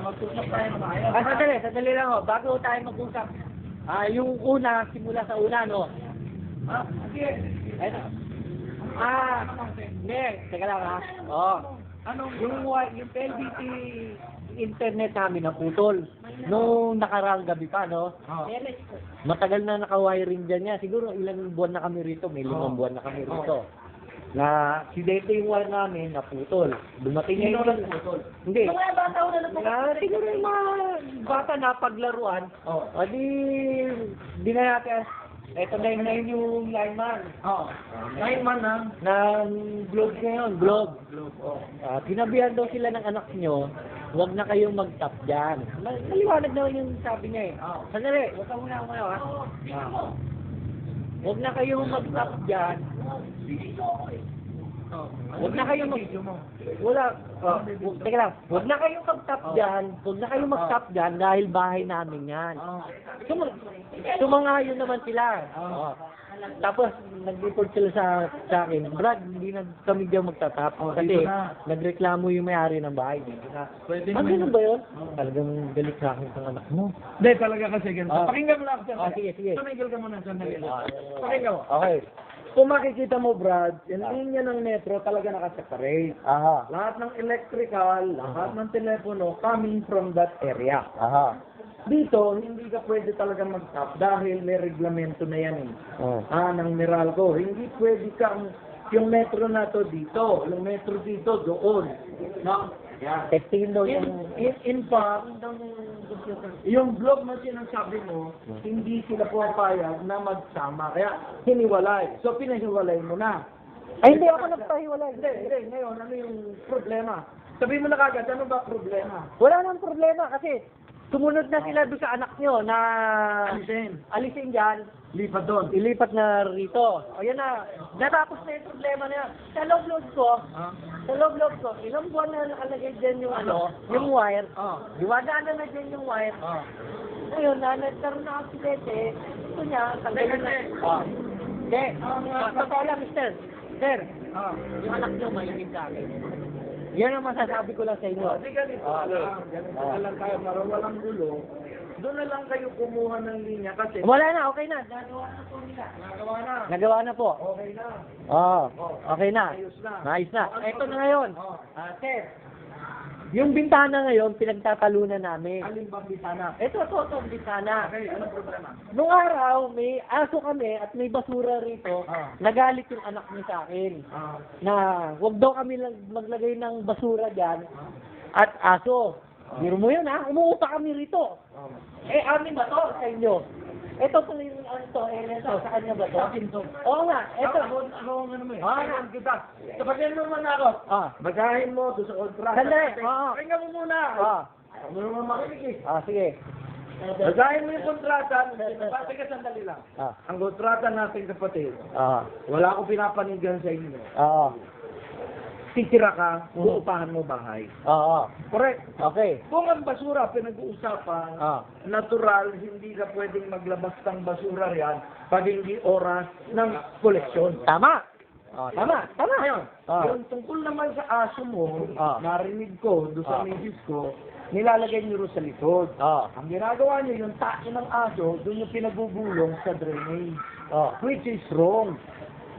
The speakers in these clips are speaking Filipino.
Mag-usap tayo na maayos. Sandali lang ho. Bago tayo mag-usap. Yung una, simula sa una, no? Sige. Ayun. Hindi. Teka lang, ha? Yung PLDT internet namin naputol. Nung nakaraang gabi pa, no? Matagal na naka-wiring dyan niya. Siguro ilang buwan na kami rito. May 5 buwan na kami rito. Na si Dete yung wire namin naputol. Dumating niya yung hindi. Mga bata ko na lang. Siguro yung mga bata na paglaruan. Di na natin. Ito na yung lineman. Lineman na. Ng Globe ngayon, Globe. Tinabihan daw sila ng anak nyo, huwag na kayong mag-tap dyan. Maliwanag naman yung sabi niya eh. Sandali, huwag ka muna ako ngayon ha. Huwag na kayong mag-tap dyan. Huwag na kayong teka lang. Huwag na kayong mag-tap dyan. Huwag na kayong mag-tap dyan dahil bahay namin yan. Sumangayon naman sila. Tapos, nag-report sila sa akin, Brad, hindi na kami diyan magtatap. Kasi, nagreklamo yung may-ari ng bahay. Ganun ba yun? Talagang galit sa akin ng anak mo. Hindi, talaga kasi ganito. Pakinggan mo lang ako. Sige. Tumigil ka muna sandali. Pakinggan mo. Okay. Kung makikita mo, Brad, yung linya ng metro talaga nakaseparate. Lahat ng electrical, lahat ng telepono coming from that area. Dito, hindi ka pwede talaga mag-tap dahil may reglamento na yan ng Meralco. Hindi pwede kang, yung metro na to dito, yung metro dito doon. No? Yeah. Testingin daw In fact, yung blog na sinasabi mo, hindi sila pumapayag na magsama. Kaya hiniwalay. So, pinahiwalay mo na. Ay, hindi ako nagpahiwalay. Hindi. Ngayon, ano yung problema? Sabihin mo na kagad, ano ba problema? Wala nang problema kasi sumunod na sila doon sa anak nyo na alisin dyan. Lipat doon. Ilipat na rito. O yan na. Natapos na yung problema na yan. Sa loob-loob ko, ilang buwan na nakalagay dyan yung yung wire. Diwadaan na dyan yung wire. Ngayon, nagkaroon na aksidente. Gusto niya, tanggalin na. Hindi. Totoo lang, mister. Sir, yung anak nyo maligid sa akin. Yan ang masasabi ko lang sa inyo. Hindi ganito. Ganito na lang tayo para walang gulo. Doon na lang kayo kumuha ng linya kasi... Wala na, okay na. Nagawa na po nila. Nagawa na po. Okay na. Okay na. Ayos na. Nice na. Ito na ngayon. Sir, yung bintana ngayon, pinagtatalunan namin. Alin bang bitana? Ito, bintana. Okay, anong problema? Nung araw, may aso kami at may basura rito. Nagalit yung anak niya sa akin. Na huwag daw kami maglagay ng basura dyan at aso. Biro mo yun ha, umuupa kami rito. Amin ba to sa inyo? Ito po yung sa kanya ba to? Sa akin to. Oo nga, ito. Ako ano mo eh. Ano kita? Sabatin mo naman ako. Bagahin mo doon sa kontrata. Sandali. Pakinggan mo muna. Ano naman makinig eh. Sige. Bagahin mo yung kontrata. Sige, sandali lang. Ang kontrata natin kapatid. Wala akong pinapanigan sa inyo. Titira ka, uupahan mo bahay. Correct. Okay. Kung ang basura pinag-uusapan, natural, hindi ka pwedeng maglabas ng basura yan pag hindi oras ng koleksyon. Tama. Ngayon, yung tungkol naman sa aso mo, narinig ko doon sa midis ko, nilalagay niyo rin sa likod. Ang ginagawa niyo, yung tae ng aso, doon yung pinagugulong sa drainage. Which is wrong.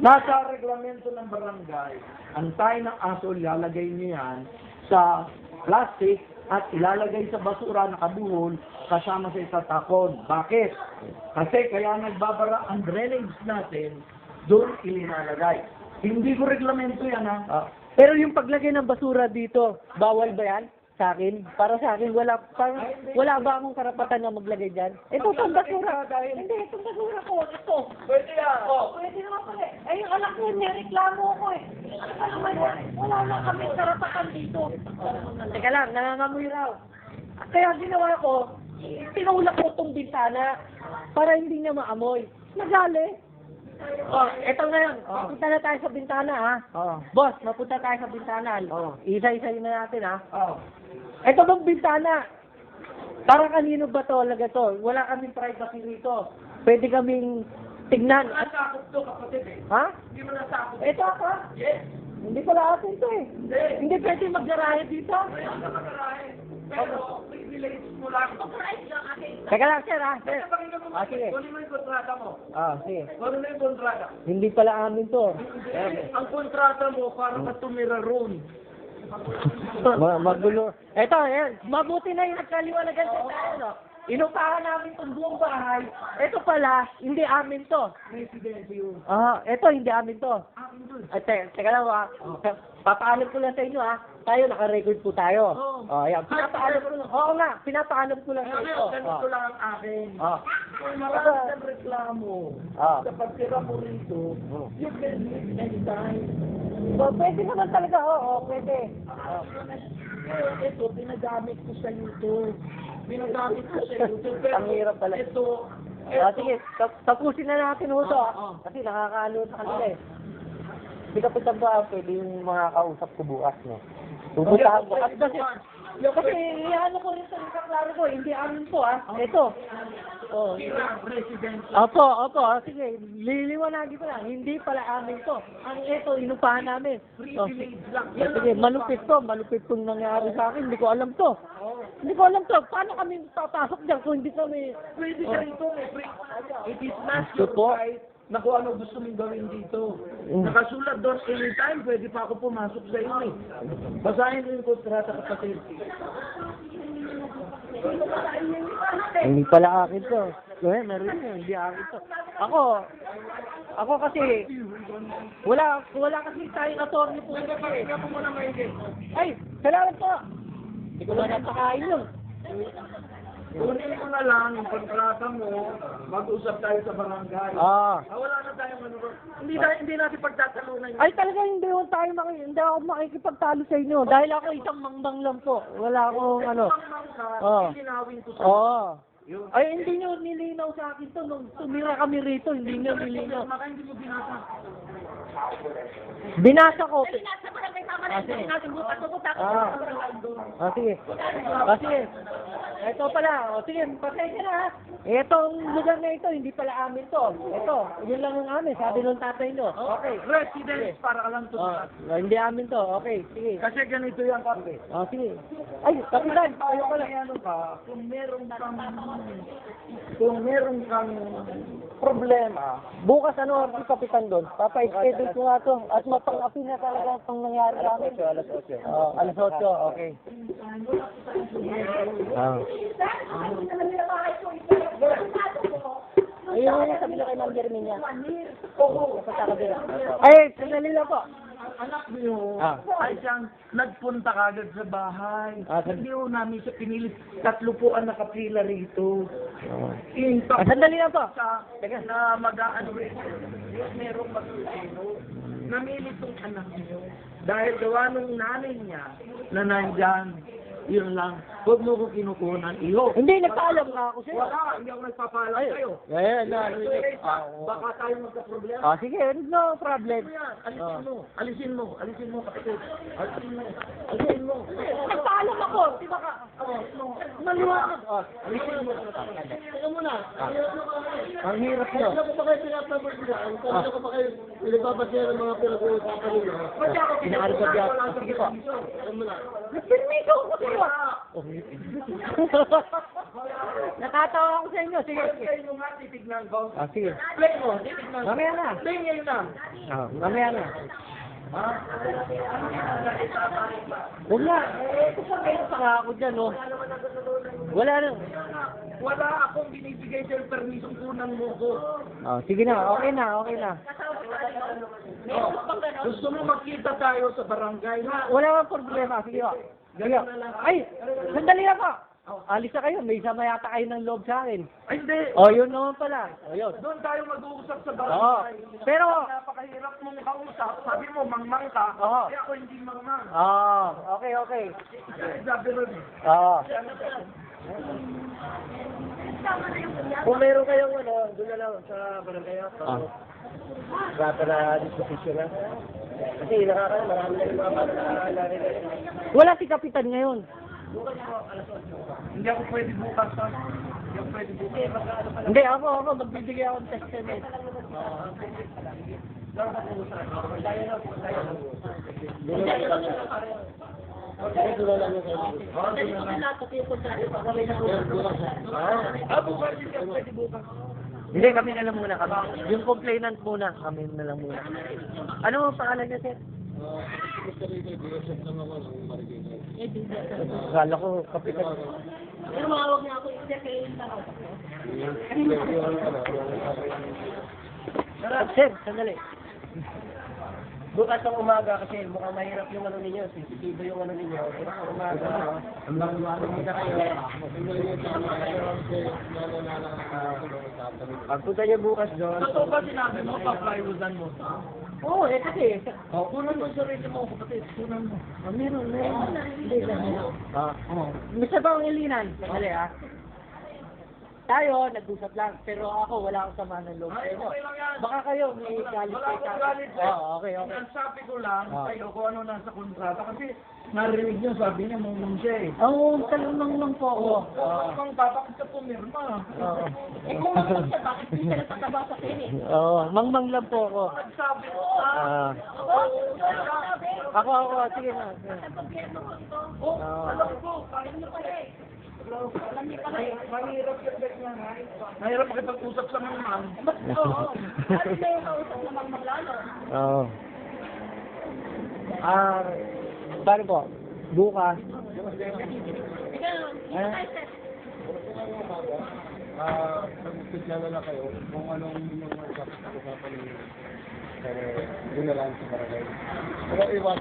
Nasa reglamento ng barangay, ang tae ng aso, ilalagay niyo yan sa plastic at ilalagay sa basura na kabuhol kasama sa itatakon. Bakit? Kasi kaya nagbabara ang drainage natin, doon ilinalagay. Hindi ko reglamento yan ha. Pero yung paglagay ng basura dito, bawal ba yan? Sa akin? Para sa akin, wala ba akong karapatan na maglagay dyan? Ito, itong basura. Hindi, itong basura ko. Ito. Pwede yan. Pwede naman pala. Yung anak ko, nireklamo ko eh. Ano ba naman yan? Wala na kami karapatan dito. Teka lang, nangangamoy raw. Kaya ginawa ko, tinulak ko itong bintana para hindi niya maamoy. Nagali. Eto ngayon, mapunta na tayo sa bintana ha. Boss, mapunta tayo sa bintana. Isa-isa na natin ha. Eto bang bintana? Para kanino ba to? Laga to? Wala kaming privacy rito. Pwede kaming tignan. Nasakop to kapatid eh. Ha? Hindi mo nasakop. Ito ako? Yes. Hindi pala atin to eh. Hindi pwede mag-garahe dito. Pero, privilege mo lang. Teka lang, sir, ha? Sir. Pakinggan mo, Sige. kunin mo yung kontrata mo. Sige. Kunin mo yung kontrata. Hindi pala amin to. Ang kontrata mo, para ka tumira roon. Magulo. Eto, ayan. Mabuti na yung nagkaliwanagan sa tayo, no? Inupahan namin itong buong bahay. Ito pala, hindi amin to. Residence yun. Ito, hindi amin to. Teka lang, ha? Papaalam ko lang sa inyo, ha? Tayo, naka-record po tayo. Ayan. Pinapaalam ko lang. Oo nga, pinapaalam ko lang sa inyo. Ganito lang ang akin. Kung marami kang reklamo sa pagtira mo rito, you can leave anytime. So, pwede naman talaga, oo, pwede. Ito, pinagamit ko sa YouTube. Pinagamit ko sa YouTube. Pero Ang hirap pala. ito, Sige, tapusin na natin ito, kasi nakakaano sa kanila eh. Hindi ka punta ba, pwede yung mga kausap ko bukas, no? Pupuntahan ko. Kasi ano ko rin sa klaro ko, hindi amin to, Ito. resident. Opo, sige, liliwanagin ko lang, hindi pala amin to. Ang ito, inupahan namin. Privilege lang. Sige, malupit itong nangyari sa akin, hindi ko alam to. Hindi ko alam to, paano kami papasok dyan kung hindi kami... Pwede ka rito, it is not Ito your po. right na kung ano gusto mong gawin dito. Nakasulat doon, anytime, pwede pa ako pumasok sa inyo. Basahin mo yung kontrata, kapatid. Hindi pala akin to. Meron yun, hindi akin to. Ako kasi, wala kasi tayong attorney po. Ay, salamat po. Hindi ko na napakain yun. Kunin mo na lang yung kontrata mo, mag-usap tayo sa barangay. Wala na tayong ano. Hindi natin pagtatalunan. Ay, talaga hindi ako makikipagtalo sa inyo. Dahil ako isang mangmang lang po. Wala akong ano. Linawin ko sa Ay, hindi nyo nilinaw sa akin to. Nung tumira kami rito, hindi nyo nilinaw. Baka hindi mo binasa. Binasa ko. Sige. Sige. Ito pala. Sige, pasensya na ha. Itong lugar na ito, hindi pala amin to. Ito, yun lang ang amin. Sabi nung tatay nyo. Okay. Residence para ka lang to. Hindi amin to. Okay, sige. Kasi ganito yan, kape. Sige. Ay, kapitan. Ayaw ko lang ano ka, kung meron kang problema, Bukas ano oras yung kapitan doon? Papa-schedule ko nga to. At mapang-api na talaga itong nangyari namin. Alas 8. Alas 8, okay. Ayun nga sabi na kay Ma'am Jerminia. Ay, sandali lang po. anak niyo ay siyang nagpunta kagad sa bahay. Hindi ho namin siya pinilit. 3 po ang nakapila rito. Sandali lang po. Na mag-aano rin. Merong matutino. Namilit tong anak niyo. Dahil gawa nung nanay niya na nandyan. Yun lang. Huwag mo ko kinukunan. Iyo. Hindi, nagpaalam nga ako sa'yo. Wala. Hindi ako nagpapaalam sa'yo. Baka tayo magka-problema. Sige, no problem. Alisin mo. Kapatid. Alisin mo. Nagpaalam ako. Di ba ka? Maliwanag. Alisin mo. Tingnan mo na. Ang hirap nyo. Ano ko pa kayo pinapabagyan? Ano ko pa kayo pinagbabagyan ng mga pinag-uusapan nila? Pinakalibabyat. Sige po. Nagpirmiso ko sa'yo. Nakatawa ako sa inyo. Sige. Play mo nga, titignan ko. Sige. Play mo, titignan ko. Mamaya na. Play ngayon na. Mamaya na. Huwag na. Ito pa nga ako dyan, no. Wala na. Wala akong binibigay sa'yo permission kunan mo ko. Sige na. Okay na. Gusto mo magkita tayo sa barangay na? Wala kang problema. Sige po. Ay, sandali na po. Alis na kayo. May isama yata kayo ng loob sa akin. Ay, hindi. Yun naman pala. Yun. Doon tayo mag-uusap sa barangay. Pero, napakahirap mong kausap. Sabi mo, mangmang ka. Kaya ako hindi mangmang. okay. Sabi rin. Kung meron kayong doon na lang sa barangay. Rata na disposition na. Kasi marami na yung mga bata na narinig. Wala si Kapitan ngayon. Hindi ako pwede bukas, ha? Hindi ako pwede bukas. Hindi, ako, magbibigay ako ng text message. Hindi, kami na lang muna kami. Yung complainant muna, kami na lang muna. Ano ang pangalan niya, sir? Akala ko, kapitan. Pero mawag niya ako, sir, kayo yung tao. Sir, sandali. Bukas ng umaga kasi mukhang mahirap yung ano ninyo, sensitibo yung ano ninyo. Bukas ng umaga, ang muna kayo. Pagpunta niyo bukas doon. Totoo ba sinabi mo, pa-plywoodan mo? Oo, kasi. Kunan mo sa rin mo, kapatid. Kunan mo. Meron. Hindi, Mr. Pangilinan, sandali tayo, nag-usap lang, pero ako wala akong sama ng loob. Ay, okay lang yan. Baka kayo may galit Wala akong galit. Okay. Ang sabi ko lang, kayo kung ano nasa kontrata. Kasi narinig niyo, sabi niya, mong siya eh. Oo, talunong lang po ako. Kung bakit ka pumirma? Kung naman siya, bakit di siya nagtataba sa kini? Oo, mangmang lang po ako. Sabi ko, Ako, sige na. alam ko, kahit na pala eh. Mahirap yung bet niya, mahirap makipag-usap sa mga ma'am. Oo, ano na yung kausap na mangmang Oo. Paano po? Bukas. Magkikilala na kayo kung anong inyong usapan ninyo. Pero, yun na lang sa barangay. Pero iwan